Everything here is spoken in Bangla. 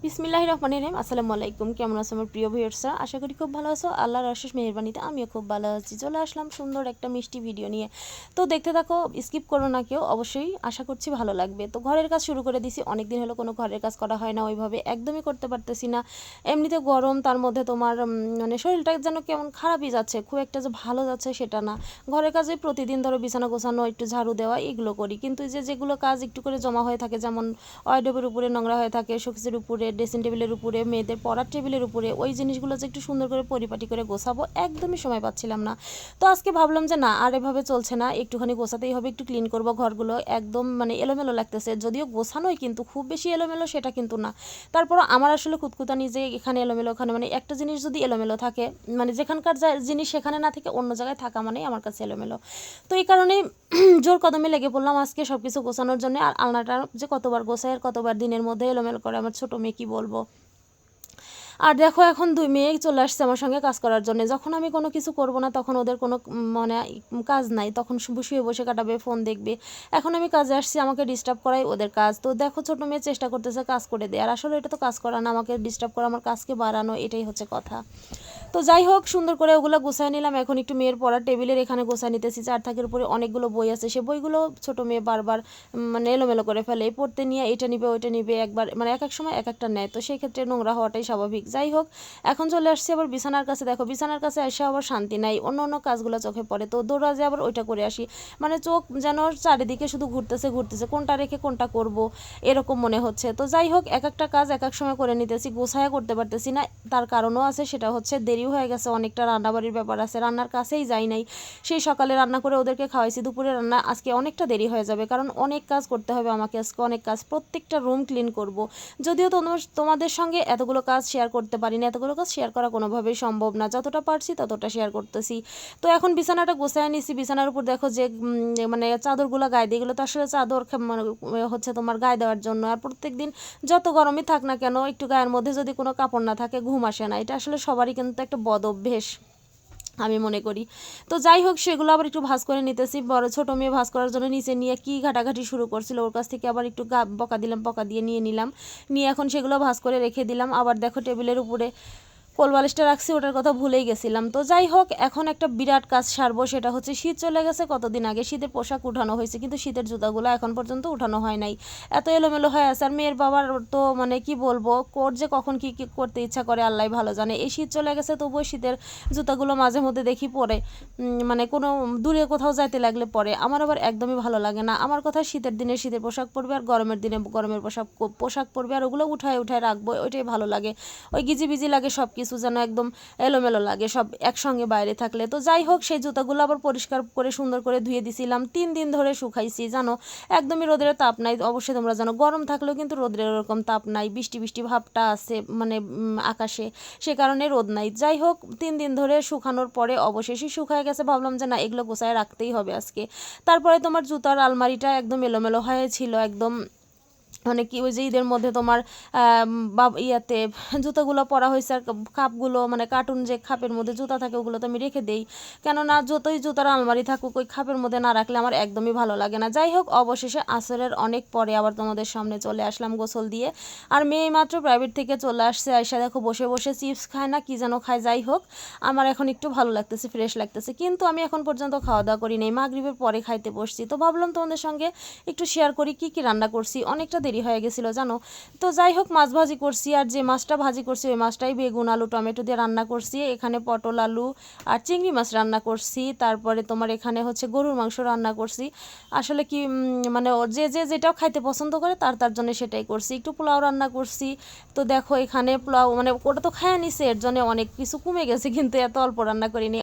বিসমিল্লাহির রহমানির রহিম। আসসালামু আলাইকুম। কেমন আছো আমার প্রিয় ভিউয়ার্সরা? আশা করি খুব ভালো আছো। আল্লাহর অশেষ মেহেরবানিতে আমিও খুব ভালো আছি। চলে আসলাম সুন্দর একটা মিষ্টি ভিডিও নিয়ে। তো দেখতে থাকো, স্কিপ করো না কেউ। অবশ্যই আশা করছি ভালো লাগবে। তো ঘরের কাজ শুরু করে দিছি। অনেকদিন হলো কোনো ঘরের কাজ করা হয় না, ওইভাবে একদমই করতে পারতেছি না। এমনিতে গরম, তার মধ্যে তোমার মানে শরীরটা যেন কেমন খারাপই যাচ্ছে, খুব একটা যে ভালো যাচ্ছে সেটা না। ঘরের কাজে প্রতিদিন ধরো বিছানা গোছানো, একটু ঝাড়ু দেওয়া, এগুলো করি। কিন্তু যেগুলো কাজ একটু করে জমা হয়ে থাকে, যেমন ওয়ার্ডরোবের উপরে নোংরা হয়ে থাকে, শোকেসের উপরে, ড্রেসিং টেবিলের উপরে, মেয়েদের পড়ার টেবিলের উপরে, ওই জিনিসগুলো যে একটু সুন্দর করে পরিপাটি করে গোছাবো, একদমই সময় পাচ্ছিলাম না। তো আজকে ভাবলাম যে না, আর এভাবে চলছে না, একটুখানি গোছাতেই হবে, একটু ক্লিন করব ঘরগুলো। একদম মানে এলোমেলো লাগতেছে, যদিও গোছানোই কিন্তু খুব বেশি এলোমেলো সেটা কিন্তু না। তারপরও আমার আসলে খুঁতখুঁতানি যে এখানে এলোমেলো, ওখানে, মানে একটা জিনিস যদি এলোমেলো থাকে, মানে যেখানকার জিনিস সেখানে না থেকে অন্য জায়গায় থাকা মানে আমার কাছে এলোমেলো। তো এই কারণেই জোর কদমে লেগে পড়লাম আজকে সব কিছু গোছানোর জন্য। আর আলনাটা যে কতবার গোছাই আর কতবার দিনের মধ্যে এলোমেলো করে আমার ছোটো মেয়ে, কী বলবো। আর দেখো, এখন দুই মেয়ে চলে আসছে আমার সঙ্গে কাজ করার জন্য। যখন আমি কোনো কিছু করব না, তখন ওদের কোনো মানে কাজ নাই, তখন শুয়ে বসে কাটাবে, ফোন দেখবে। এখন আমি কাজে আসছি, আমাকে ডিস্টার্ব করাই ওদের কাজ। তো দেখো, ছোটো মেয়ে চেষ্টা করতেছে কাজ করে দেয়, আর আসলে এটা তো কাজ করা না, আমাকে ডিস্টার্ব করা, আমার কাজকে বাড়ানো, এটাই হচ্ছে কথা। তো যাই হোক, সুন্দর করে ওগুলো গুছায় নিলাম। এখন একটু মেয়ের পড়ার টেবিলের এখানে গোছায় নিতেছি। চার থাকের উপরে অনেকগুলো বই আছে, সে বইগুলো ছোটো মেয়ে বারবার মানে এলোমেলো করে ফেলে, পড়তে নিয়ে এটা নিবে ওইটা নিবে, একবার মানে এক এক সময় এক একটা নেয়। তো সেই ক্ষেত্রে নোংরা হওয়াটাই স্বাভাবিক। যাই হোক, এখন চলে আসছি আবার বিছানার কাছে। দেখো, বিছানার কাছে এসে আবার শান্তি নাই, অন্য অন্য কাজগুলো চোখে পড়ে, তো দৌড়া যে আবার ওইটা করে আসি। মানে চোখ যেন চারিদিকে শুধু ঘুরতেছে ঘুরতেছে, কোনটা রেখে কোনটা করব এরকম মনে হচ্ছে। তো যাই হোক, এক একটা কাজ এক এক সময় করে নিতেছি, গোছায়া করতে পারতেছি না। তার কারণও আছে, সেটা হচ্ছে দেরিও হয়ে গেছে অনেকটা, রান্নাবাড়ির ব্যাপার আছে, রান্নার কাছেই যাই নাই। সেই সকালে রান্না করে ওদেরকে খাওয়াইছি, দুপুরে রান্না আজকে অনেকটা দেরি হয়ে যাবে, কারণ অনেক কাজ করতে হবে আমাকে আজকে, অনেক কাজ, প্রত্যেকটা রুম ক্লিন করব। যদিও তোমাদের সঙ্গে এতগুলো কাজ শেয়ার করতে পারি না, এতগুলো কাজ শেয়ার করা কোনোভাবেই সম্ভব না, যতটা পারছি ততটা শেয়ার করতেছি। তো এখন বিছানাটা গোছায় নিছি। বিছানার উপর দেখো যে মানে চাদরগুলো গায়ে দিয়ে, এগুলো তো আসলে চাদর মানে হচ্ছে তোমার গায়ে দেওয়ার জন্য। আর প্রত্যেক দিন যত গরমই থাক না কেন, একটু গায়ের মধ্যে যদি কোনো কাপড় না থাকে, ঘুম আসে না। এটা আসলে সবারই কিন্তু একটা বদ অভ্যেস আমি মনে করি। তো যাই হোক, সেগুলো আবার একটু ভাঁজ করে নিতেছি। বড় ছোটো মেয়ে ভাঁজ করার জন্য নিচে নিয়ে কি ঘাটাঘাটি শুরু করছিল, ওর কাছ থেকে আবার একটু বকা দিলাম, বকা দিয়ে নিয়ে নিলাম, নিয়ে এখন সেগুলো ভাঁজ করে রেখে দিলাম। আবার দেখো, টেবিলের উপরে কোলবালিশটা রাখছি, ওটার কথা ভুলেই গেছিলাম। তো যাই হোক, এখন একটা বিরাট কাজ সারবো, সেটা হচ্ছে শীত চলে গেছে কতদিন আগে, শীতের পোশাক উঠানো হয়েছে, কিন্তু শীতের জুতাগুলো এখন পর্যন্ত উঠানো হয় নাই, এত এলোমেলো হয়ে আছে। আর মেয়ের বাবার তো মানে কি বলবো, কোর যে কখন কি কি করতে ইচ্ছা করে আল্লাহ ভালো জানে। এই শীত চলে গেছে, তবুও শীতের জুতাগুলো মাঝে মধ্যে দেখি পরে, মানে কোনো দূরে কোথাও যাইতে লাগলে পরে, আমার আবার একদমই ভালো লাগে না। আমার কথা, শীতের দিনে শীতের পোশাক পরবে, আর গরমের দিনে গরমের পোশাক পরবে, আর ওগুলো উঠায় উঠায় রাখবো, ওইটাই ভালো লাগে। ওই গিজিবিজি লাগে সব কিছু, যেন একদম এলোমেলো লাগে সব একসঙ্গে বাইরে থাকলে। তো যাই হোক, সেই জুতাগুলো আবার পরিষ্কার করে সুন্দর করে ধুয়ে দিছিলাম, 3 দিন ধরে শুকাইছি জানো। একদমই রোদের তাপ নাই, অবশ্যই তোমরা জানো, গরম থাকলেও কিন্তু রোদের ওরকম তাপ নাই, বৃষ্টি বৃষ্টি ভাবটা আছে মানে আকাশে, সে কারণে রোদ নাই। যাই হোক, 3 দিন ধরে শুকানোর পরে অবশেষে শুকায় গেছে। ভাবলাম যে না, এগুলো গোছায় রাখতেই হবে আজকে। তারপরে তোমার জুতার আলমারিটা একদম এলোমেলো হয়েছিল, একদম মানে কি, ওই যে ঈদের মধ্যে তোমার ইয়াতে জুতোগুলো পরা হয়েছে, আর খাপগুলো মানে কার্টুন যে খাপের মধ্যে জুতা থাকে, ওগুলো তো আমি রেখে দেই, কেননা যতই জুতার আলমারি থাকুক, ওই খাপের মধ্যে না রাখলে আমার একদমই ভালো লাগে না। যাই হোক, অবশেষে আসরের অনেক পরে আবার তোমাদের সামনে চলে আসলাম গোসল দিয়ে। আর মেয়ে মাত্র প্রাইভেট থেকে চলে আসছে, আয়সা দেখো বসে বসে চিপস খায় না কি যেন খায়। যাই হোক, আমার এখন একটু ভালো লাগতেছে, ফ্রেশ লাগতেছে, কিন্তু আমি এখন পর্যন্ত খাওয়া দাওয়া করি নাই, মাগরিবের পরে খাইতে বসছি। তো ভাবলাম তোমাদের সঙ্গে একটু শেয়ার করি কি কি রান্না করছি, অনেকটা দেরি হয়ে গেছিলো জানো। তো যাই হোক, মাছ ভাজি করছি, আর যে মাছটা ভাজি করছি ওই মাছটাই বেগুন আলু টমেটো দিয়ে রান্না করছি। এখানে পটল আলু আর চিংড়ি মাছ রান্না করছি। তারপরে তোমার এখানে হচ্ছে গরুর মাংস রান্না করছি। আসলে কি মানে যে যে যেটাও খাইতে পছন্দ করে তার তার জন্য সেটাই করছি। একটু পোলাও রান্না করছি। তো দেখো, এখানে পোলাও মানে ওটা তো খায় নিছে, এর জন্য অনেক কিছু কমে গেছে, কিন্তু এত অল্প রান্না করিনি।